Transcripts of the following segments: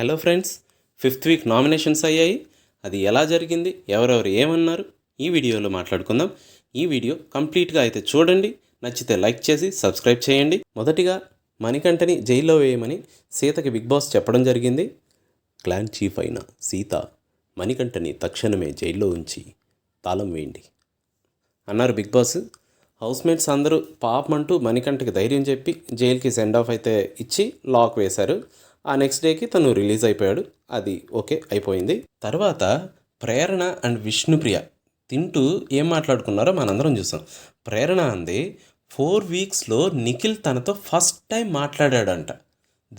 Hello friends, fifth week nominations అయ్యాయి. అది ఎలా జరిగింది, ఎవరెవరు ఏమన్నారు, ఈ వీడియోలో మాట్లాడుకుందాం. ఈ వీడియో కంప్లీట్గా అయితే చూడండి. నచ్చితే లైక్ చేసి సబ్స్క్రైబ్ చేయండి. మొదటిగా మణికంఠని జైల్లో వేయమని సీతకి బిగ్ బాస్ చెప్పడం జరిగింది. క్లాన్ చీఫ్ అయిన సీత మణికంఠని తక్షణమే జైల్లో ఉంచి తాళం వేయండి అన్నారు బిగ్ బాస్. హౌస్మేట్స్ అందరూ పాపమంటూ మణికంఠకి ధైర్యం చెప్పి జైలుకి సెండ్ ఆఫ్ అయితే ఇచ్చి లాక్ వేశారు. ఆ నెక్స్ట్ డేకి తను రిలీజ్ అయిపోయాడు. అది ఓకే అయిపోయింది. తర్వాత ప్రేరణ అండ్ విష్ణుప్రియ తింటూ ఏం మాట్లాడుకున్నారో మనందరం చూసాం. ప్రేరణ అంది 4 వీక్స్లో నిఖిల్ తనతో ఫస్ట్ టైం మాట్లాడాడంట.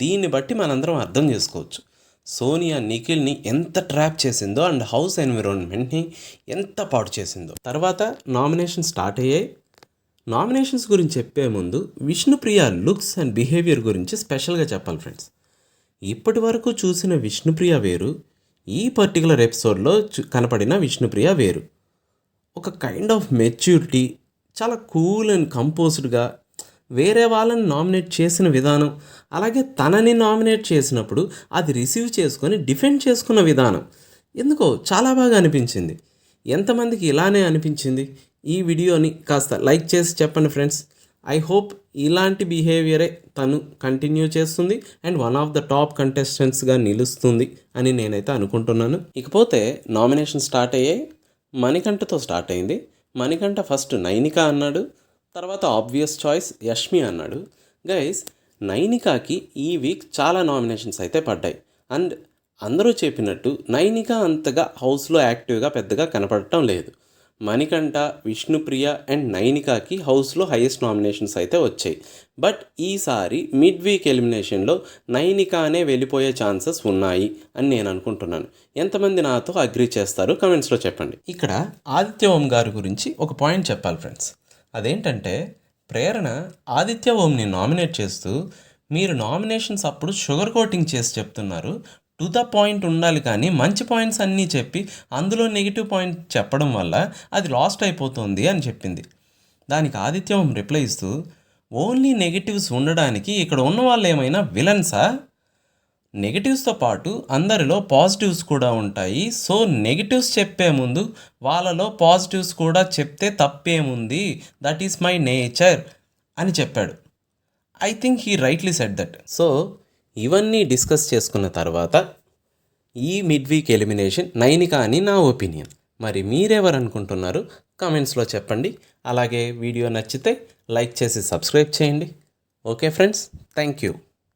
దీన్ని బట్టి మనందరం అర్థం చేసుకోవచ్చు సోనియా నిఖిల్ని ఎంత ట్రాప్ చేసిందో అండ్ హౌస్ ఎన్విరాన్మెంట్ని ఎంత పాడు చేసిందో. తర్వాత నామినేషన్ స్టార్ట్ అయ్యాయి. నామినేషన్స్ గురించి చెప్పే ముందు విష్ణుప్రియ లుక్స్ అండ్ బిహేవియర్ గురించి స్పెషల్గా చెప్పాలి ఫ్రెండ్స్. ఇప్పటి వరకు చూసిన విష్ణుప్రియ వేరు, ఈ పర్టికులర్ ఎపిసోడ్లో కనపడిన విష్ణుప్రియ వేరు. ఒక కైండ్ ఆఫ్ మెచ్యూరిటీ, చాలా కూల్ అండ్ కంపోజ్డ్గా వేరే వాళ్ళని నామినేట్ చేసిన విధానం, అలాగే తనని నామినేట్ చేసినప్పుడు అది రిసీవ్ చేసుకొని డిఫెండ్ చేసుకున్న విధానం ఎందుకో చాలా బాగా అనిపించింది. ఎంతమందికి ఇలానే అనిపించింది? ఈ వీడియోని కాస్త లైక్ చేసి చెప్పండి ఫ్రెండ్స్. ఐ హోప్ ఇలాంటి బిహేవియరే తను కంటిన్యూ చేస్తుంది and one of the top కంటెస్టెంట్స్గా నిలుస్తుంది అని నేనైతే అనుకుంటున్నాను. ఇకపోతే నామినేషన్ స్టార్ట్ అయ్యాయి. మణికంఠతో స్టార్ట్ అయింది. మణికంఠ ఫస్ట్ నైనిక అన్నాడు, తర్వాత ఆబ్వియస్ చాయిస్ యష్మి అన్నాడు. గైస్, నైనికాకి ఈ వీక్ చాలా నామినేషన్స్ అయితే పడ్డాయి అండ్ అందరూ చెప్పినట్టు నైనిక అంతగా హౌస్లో యాక్టివ్గా పెద్దగా కనపడటం లేదు. మణికంఠ, విష్ణుప్రియ అండ్ నైనికాకి హౌస్లో హైయెస్ట్ నామినేషన్స్ అయితే వచ్చాయి. బట్ ఈసారి మిడ్ వీక్ ఎలిమినేషన్లో నైనికానే వెళ్ళిపోయే ఛాన్సెస్ ఉన్నాయి అని నేను అనుకుంటున్నాను. ఎంతమంది నాతో అగ్రీ చేస్తారు కమెంట్స్లో చెప్పండి. ఇక్కడ ఆదిత్య ఓం గారి గురించి ఒక పాయింట్ చెప్పాలి ఫ్రెండ్స్. అదేంటంటే, ప్రేరణ ఆదిత్య ఓంని నామినేట్ చేస్తూ మీరు నామినేషన్స్ అప్పుడు షుగర్ కోటింగ్ చేసి చెప్తున్నారు, టు ద పాయింట్ ఉండాలి, కానీ మంచి పాయింట్స్ అన్నీ చెప్పి అందులో నెగిటివ్ పాయింట్ చెప్పడం వల్ల అది లాస్ట్ అయిపోతుంది అని చెప్పింది. దానికి ఆదిత్యం రిప్లై ఇస్తూ, ఓన్లీ నెగిటివ్స్ ఉండడానికి ఇక్కడ ఉన్న వాళ్ళు ఏమైనా విలన్సా? నెగిటివ్స్తో పాటు అందరిలో పాజిటివ్స్ కూడా ఉంటాయి. సో నెగిటివ్స్ చెప్పే ముందు వాళ్ళలో పాజిటివ్స్ కూడా చెప్తే తప్పేముంది, దట్ ఈస్ మై నేచర్ అని చెప్పాడు. I think he rightly said that. So ఇవన్నీ డిస్కస్ చేసుకున్న తర్వాత ఈ మిడ్ వీక్ ఎలిమినేషన్ నైనిక అని నా ఒపీనియన్. మరి మీరెవరు అనుకుంటున్నారు కామెంట్స్లో చెప్పండి. అలాగే వీడియో నచ్చితే లైక్ చేసి సబ్స్క్రైబ్ చేయండి. Okay friends, thank you.